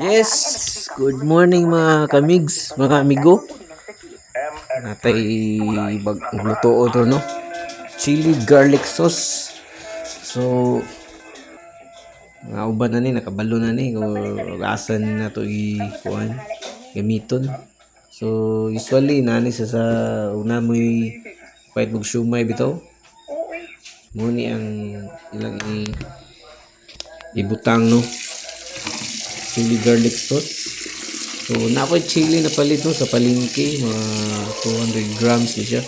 Yes, good morning mga kamigs, mga amigo. Natay magluto to no. Chili garlic sauce. So nga uban na ni nakabalo na ni kung asan na to kuan gamiton. So usually nani sa una mo'y pait mong shumay bitaw. Muni ang ilang ibutang no. Chili garlic sauce. So, nakoy chili na palit no, sa palengke, mga 200 grams na siya.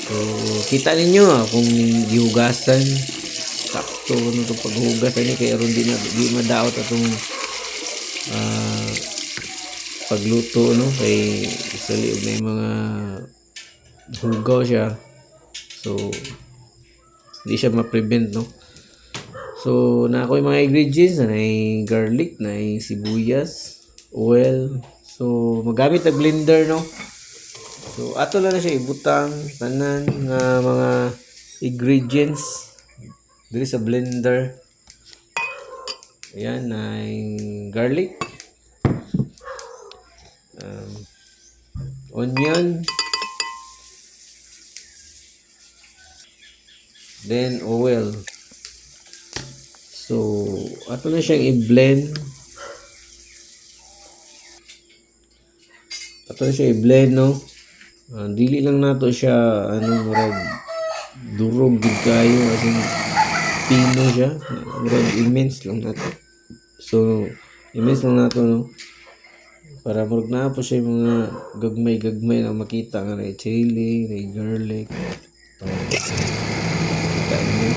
So, kita ninyo kung gihugasan, sakto no to paghugas ani kay aron di madaot atong pagluto no kay isali og may mga hugaw siya. So, di siya ma-prevent no. So, na ako yung mga ingredients na garlic, na sibuyas, oil. So, magamit na blender, no? So, ato lang na siya ibutang tanan nga mga ingredients dito sa blender. Ayan, na garlic, onion, then oil. So, ato na siyang i-blend. Ato na siya i-blend, no? Dili lang nato siya, murag durog gid kayo. As in, pino siya. Murag immense lang nato. So, immense lang nato, no? Para murag na po siya mga gagmay-gagmay na makita nga na chili, na garlic. Kita niyo.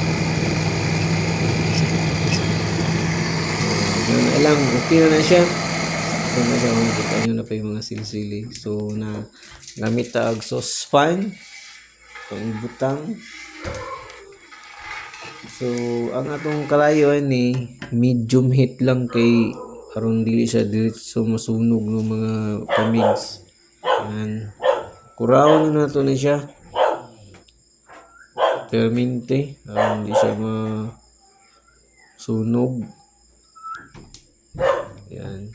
Alam, okay na siya. So, na siya, kita nyo na pa yung mga silisili. So, na gamit tag sauce pan. Itong butang. So, ang atong kalayo ni medium heat lang kay aron dili siya diretso masunog ng mga kamigs. Yan. Kurawon na to ni siya. Permente. Aron di siya masunog. Yan.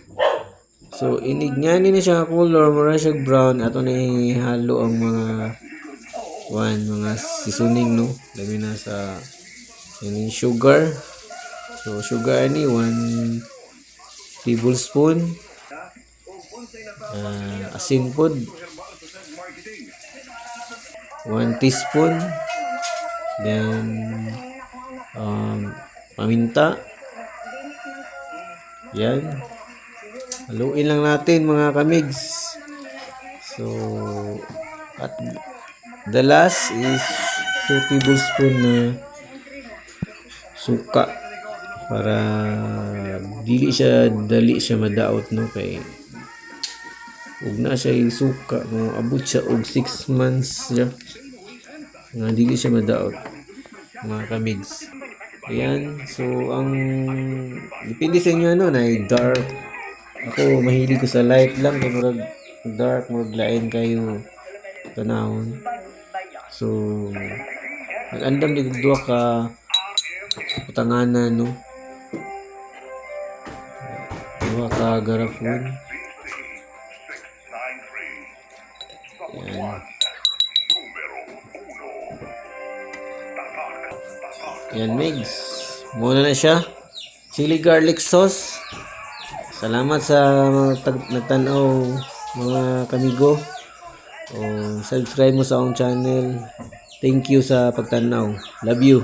So, inignyani na siya color, mura siya brown. Ato ni halo ang mga seasoning, no? Dami na sa yung sugar. So, sugar ni 1 tablespoon. Asin pod 1 teaspoon. Then, paminta. Yan. Haluin lang natin mga kamigs. So, at the last is 2 tablespoon na suka para dili siya dali siya madaot no kay ug na siya yung suka mo abot siya og 6 months siya nga dili siya madaot mga kamigs. Ayan, so ang depende sa inyo na dark. Ako mahilig ko sa light lang kay murag dark murag lain kayo tanawon. So nag-andam ni duha ka utanganan no. Duha ka garapon. Ayan. Yan, migs. Muna na siya. Chili garlic sauce. Salamat sa nagtanaw mga kamigo. Subscribe mo sa akong channel. Thank you sa pagtanaw. Love you.